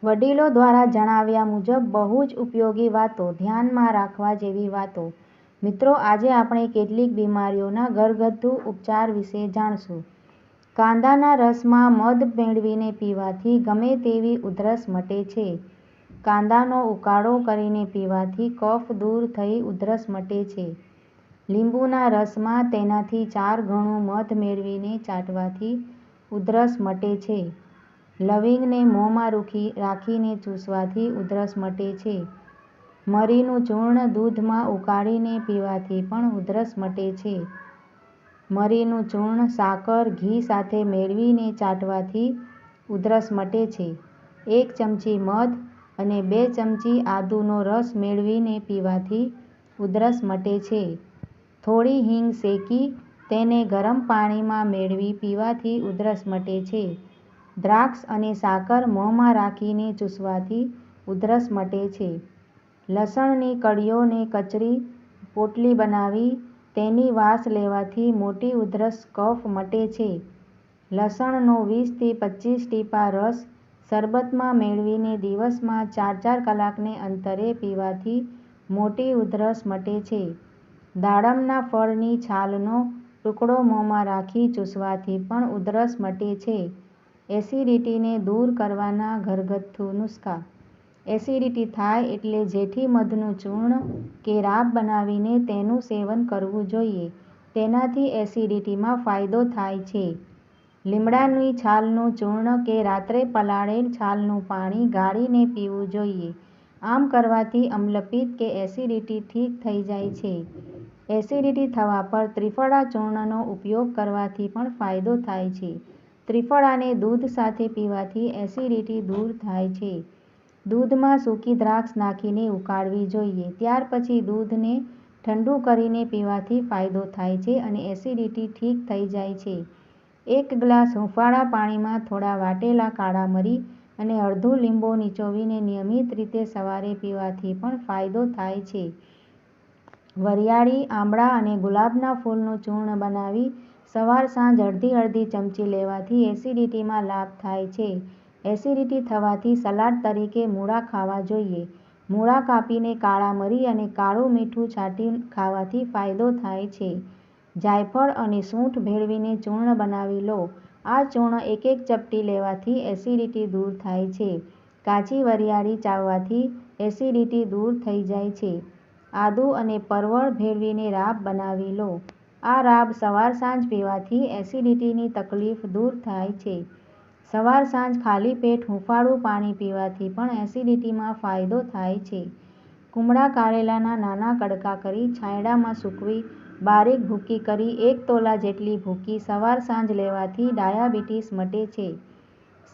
વડીલો દ્વારા જણાવ્યા મુજબ બહુ જ ઉપયોગી વાતો, ધ્યાનમાં રાખવા જેવી વાતો. મિત્રો, આજે આપણે કેટલીક બીમારીઓના ઘરગથ્થુ ઉપચાર વિશે જાણશું. કાંદાના રસમાં મધ મેળવીને પીવાથી ગમે તેવી ઉધરસ મટે છે. કાંદાનો ઉકાળો કરીને પીવાથી કફ દૂર થઈ ઉધરસ મટે છે. લીંબુના રસમાં તેનાથી 4 ગણું મધ મેળવીને ચાટવાથી ઉધરસ મટે છે. લવિંગને મોંમાં રાખીને ચૂસવાથી ઉધરસ મટે છે. મરીનું ચૂર્ણ દૂધમાં ઉકાળીને પીવાથી પણ ઉધરસ મટે છે. મરીનું ચૂર્ણ સાકર, ઘી સાથે મેળવીને ચાટવાથી ઉધરસ મટે છે. 1 ચમચી મધ અને 2 ચમચી આદુનો રસ મેળવીને પીવાથી ઉધરસ મટે છે. થોડી હિંગ શેકી તેને ગરમ પાણીમાં મેળવી પીવાથી ઉધરસ મટે છે. દ્રાક્ષ અને સાકર મોંમાં રાખીને ચૂસવાથી ઉધરસ મટે છે. લસણની કળીઓને કચરી પોટલી બનાવી તેની વાસ લેવાથી મોટી ઉધરસ કફ મટે છે. લસણનો 20 થી 25 ટીપા રસ શરબતમાં મેળવીને દિવસમાં 4-4 કલાકને અંતરે પીવાથી મોટી ઉધરસ મટે છે. દાડમના ફળની છાલનો ટુકડો મોંમાં રાખી ચૂસવાથી પણ ઉધરસ મટે છે. એસિડિટીને દૂર કરવાના ઘરગથ્થુ નુસ્ખા. એસિડિટી થાય એટલે જેઠી મધનું ચૂર્ણ કે રાબ બનાવીને તેનું સેવન કરવું જોઈએ. તેનાથી એસિડિટીમાં ફાયદો થાય છે. લીમડાની છાલનું ચૂર્ણ કે રાત્રે પલાળેલ છાલનું પાણી ગાળીને પીવું જોઈએ. આમ કરવાથી અમ્લપિત્ત કે એસિડિટી ઠીક થઈ જાય છે. એસિડિટી થવા પર ત્રિફળા ચૂર્ણનો ઉપયોગ કરવાથી પણ ફાયદો થાય છે. ત્રિફળાને દૂધ સાથે પીવાથી એસિડિટી દૂર થાય છે. દૂધમાં સૂકી દ્રાક્ષ નાખીને ઉકાળવી જોઈએ. ત્યાર પછી દૂધને ઠંડુ કરીને પીવાથી ફાયદો થાય છે અને એસિડિટી ઠીક થઈ જાય છે. 1 ગ્લાસ હૂંફાળા પાણીમાં થોડા વાટેલા કાળા મરી અને અડધું લીંબુ નીચોવીને નિયમિત રીતે સવારે પીવાથી પણ ફાયદો થાય છે. વરિયાળી, આમળા અને ગુલાબના ફૂલનું ચૂર્ણ બનાવી સવાર-સાંજ અડધી ચમચી લેવાથી એસિડિટીમાં લાભ થાય છે. એસિડિટી થવાથી સલાડ તરીકે મૂળા ખાવા જોઈએ. મૂળા કાપીને કાળા મરી અને કાળું મીઠું છાંટી ખાવાથી ફાયદો થાય છે. જાયફળ અને સૂંઠ ભેળવીને ચૂર્ણ બનાવી લો. આ ચૂર્ણ 1-1 ચપટી લેવાથી એસિડિટી દૂર થાય છે. કાચી વરિયાળી ચાવવાથી એસિડિટી દૂર થઈ જાય છે. આદુ અને પરવળ ભેળવીને રાબ બનાવી લો. આ રાબ સવાર-સાંજ પીવાથી એસિડિટીની તકલીફ દૂર થાય છે. સવાર-સાંજ ખાલી પેટ હૂંફાળું પાણી પીવાથી પણ એસિડિટીમાં ફાયદો થાય છે. કુમળા કારેલાના નાના કડકા કરી છાંયડામાં સૂકવી બારીક ભૂકી કરી 1 તોલા જેટલી ભૂકી સવાર-સાંજ લેવાથી ડાયાબિટીસ મટે છે.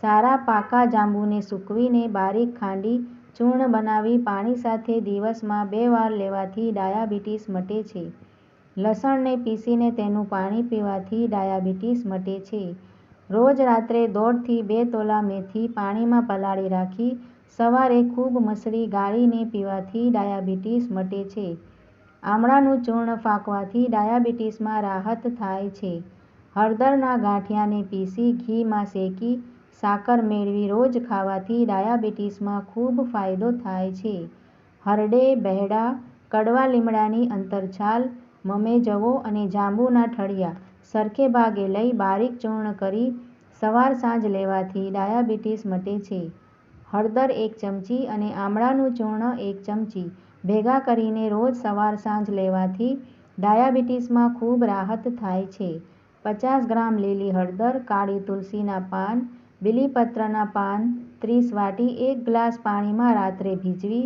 સારા પાકા જાંબુને સૂકવીને બારીક ખાંડી ચૂર્ણ બનાવી પાણી સાથે દિવસમાં 2 વાર લેવાથી ડાયાબિટીસ મટે છે. લસણને પીસીને તેનું પાણી પીવાથી ડાયાબિટીસ મટે છે. રોજ રાત્રે 1.5 થી 2 તોલા મેથી પાણીમાં પલાળી રાખી સવારે ખૂબ મસળી ગાળીને પીવાથી ડાયાબિટીસ મટે છે. આમળાનું ચૂર્ણ ફાંકવાથી ડાયાબિટીસમાં રાહત થાય છે. હળદરના ગાંઠિયાને પીસી ઘીમાં શેકી સાકર મેળવી રોજ ખાવાથી ડાયાબિટીસમાં ખૂબ ફાયદો થાય છે. હરડે, બહેડા, કડવા લીમડાની અંતરછાલ, મમેજવો અને જાંબુના ઠળિયા સરખે ભાગે લઈ બારીક ચૂર્ણ કરી સવાર-સાંજ લેવાથી ડાયાબિટીસ મટે છે. હળદર 1 ચમચી અને આમળાનું ચૂર્ણ 1 ચમચી ભેગા કરીને રોજ સવાર-સાંજ લેવાથી ડાયાબિટીસમાં ખૂબ રાહત થાય છે. 50 ગ્રામ લીલી હળદર, કાળી તુલસીના પાન, બીલીપત્રના પાન 30 વાટી 1 ગ્લાસ પાણીમાં રાત્રે ભીંજવી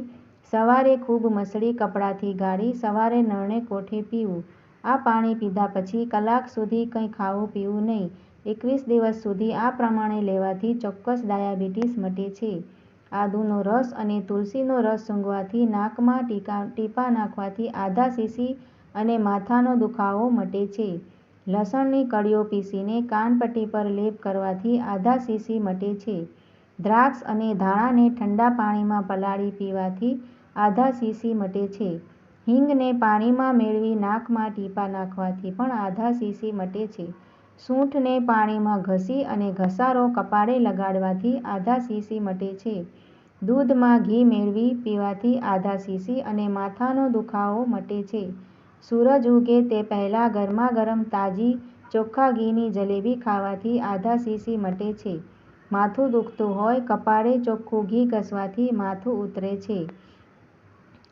સવારે ખૂબ મસળી કપડાથી ગાળી સવારે નરણે કોઠે પીવું. આ પાણી પીધા પછી કલાક સુધી કંઈ ખાવું પીવું નહીં. 21 દિવસ સુધી આ પ્રમાણે લેવાથી ચોક્કસ ડાયાબિટીસ મટે છે. આદુનો રસ અને તુલસીનો રસ સૂંઘવાથી નાકમાં ટીપાં નાખવાથી આધા શીશી અને માથાનો દુખાવો મટે છે. લસણની કળીઓ પીસીને કાનપટ્ટી પર લેપ કરવાથી આધા શીશી મટે છે. દ્રાક્ષ અને ધાણાને ઠંડા પાણીમાં પલાળી પીવાથી આધા શીશી મટે છે. હિંગને પાણીમાં મેળવી નાકમાં ટીપાં નાખવાથી પણ આધા શીશી મટે છે. સૂંઠને પાણીમાં ઘસી અને ઘસારો કપાળે લગાડવાથી આધા શીશી મટે છે. દૂધમાં ઘી મેળવી પીવાથી આધા શીશી અને માથાનો દુખાવો મટે છે. સૂરજ ઉગે તે પહેલાં ગરમાગરમ તાજી ચોખ્ખા ઘીની જલેબી ખાવાથી આધા શીશી મટે છે. માથું દુખતું હોય કપાળે ચોખ્ખું ઘી ઘસવાથી માથું ઉતરે છે.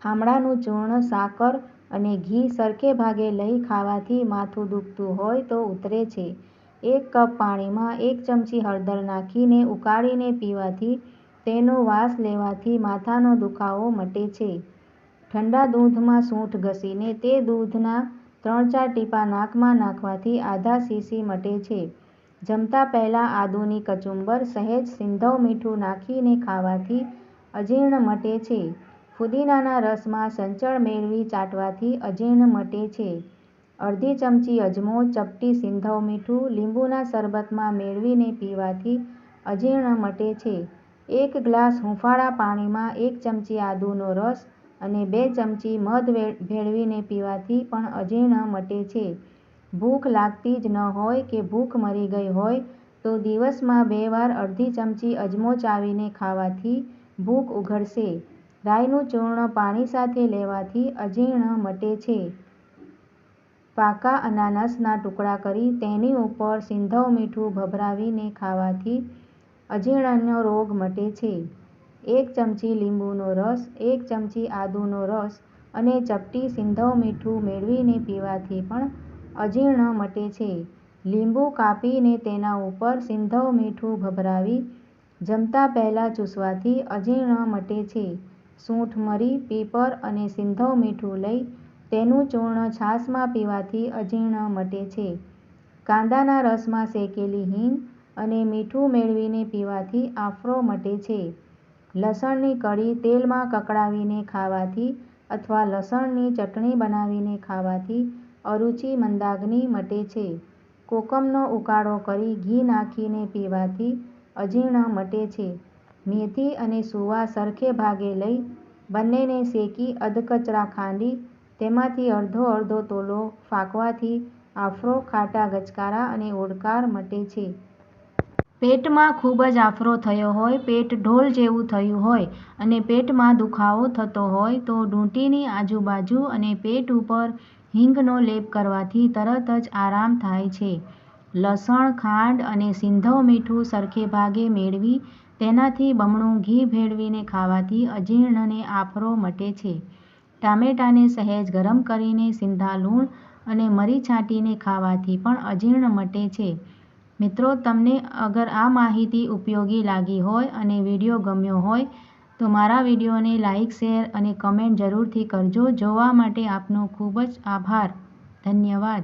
આમળાનું ચૂર્ણ, સાકર અને ઘી સરખે ભાગે લઈ ખાવાથી માથું દુખતું હોય તો ઉતરે છે. 1 કપ પાણીમાં 1 ચમચી હળદર નાખીને ઉકાળીને પીવાથી તેનો વાસ લેવાથી માથાનો દુખાવો મટે છે. ઠંડા દૂધમાં સૂંઠ ઘસીને તે દૂધના 3-4 ટીપાં નાકમાં નાખવાથી આધા શીશી મટે છે. જમતા પહેલાં આદુની કચુંબર, સહેજ સિંધવ મીઠું નાખીને ખાવાથી અજીર્ણ મટે છે. ફુદીનાના રસમાં સંચળ મેળવી ચાટવાથી અજીર્ણ મટે છે. અડધી ચમચી અજમો, ચપટી સિંધવ મીઠું લીંબુના શરબતમાં મેળવીને પીવાથી અજીર્ણ મટે છે. 1 ગ્લાસ હૂંફાળા પાણીમાં 1 ચમચી આદુનો રસ અને 2 ચમચી મધ ભેળવીને પીવાથી પણ અજીર્ણ મટે છે. ભૂખ લાગતી જ ન હોય કે ભૂખ મરી ગઈ હોય તો દિવસમાં 2 વાર અડધી ચમચી અજમો ચાવીને ખાવાથી ભૂખ ઉઘડશે. રાઈનું ચૂર્ણ પાણી સાથે લેવાથી અજીર્ણ મટે છે. પાકા અનાનસના ટુકડા કરી તેની ઉપર સિંધવ મીઠું ભભરાવીને ખાવાથી અજીર્ણનો રોગ મટે છે. 1 ચમચી લીંબુનો રસ, 1 ચમચી આદુનો રસ અને ચપટી સિંધવ મીઠું મેળવીને પીવાથી પણ અજીર્ણ મટે છે. લીંબુ કાપીને તેના ઉપર સિંધવ મીઠું ભભરાવી જમતા પહેલાં ચૂસવાથી અજીર્ણ મટે છે. સૂંઠ મરી, પીપર અને સિંધવ મીઠું લઈ તેનું ચૂર્ણ છાશમાં પીવાથી અજીર્ણ મટે છે. કાંદાના રસમાં શેકેલી હિંગ અને મીઠું મેળવીને પીવાથી આફરો મટે છે. લસણની કળી તેલમાં કકડાવીને ખાવાથી અથવા લસણની ચટણી બનાવીને ખાવાથી અરુચિ મંદાગ્નિ મટે છે. કોકમનો ઉકાળો કરી ઘી નાખીને પીવાથી અજીર્ણ મટે છે. મેથી અને સુવા સરખે ભાગે લઈ બંનેને શેકી અધકચરા ખાંડી તેમાંથી અડધો તોલો ફાંકવાથી આફરો, ખાટા ગચકારા અને ઓડકાર મટે છે. પેટમાં ખૂબ જ આફરો થયો હોય, પેટ ઢોલ જેવું થયું હોય અને પેટમાં દુખાવો થતો હોય તો ઘૂંટીની આજુબાજુ અને પેટ ઉપર હિંગનો લેપ કરવાથી તરત જ આરામ થાય છે. લસણ, ખાંડ અને સિંધવ મીઠું સરખે ભાગે મેળવી તેનાથી બમણું ઘી ભેળવીને ખાવાથી અજીર્ણને આફરો મટે છે. ટામેટાને સહેજ ગરમ કરીને સિંધા લૂણ અને મરી છાંટીને ખાવાથી પણ અજીર્ણ મટે છે. મિત્રો, તમને અગર આ માહિતી ઉપયોગી લાગી હોય અને વિડીયો ગમ્યો હોય તો મારા વિડીયોને લાઇક, શેર અને કમેન્ટ જરૂરથી કરજો. જોવા માટે આપનો ખૂબ જ આભાર. ધન્યવાદ.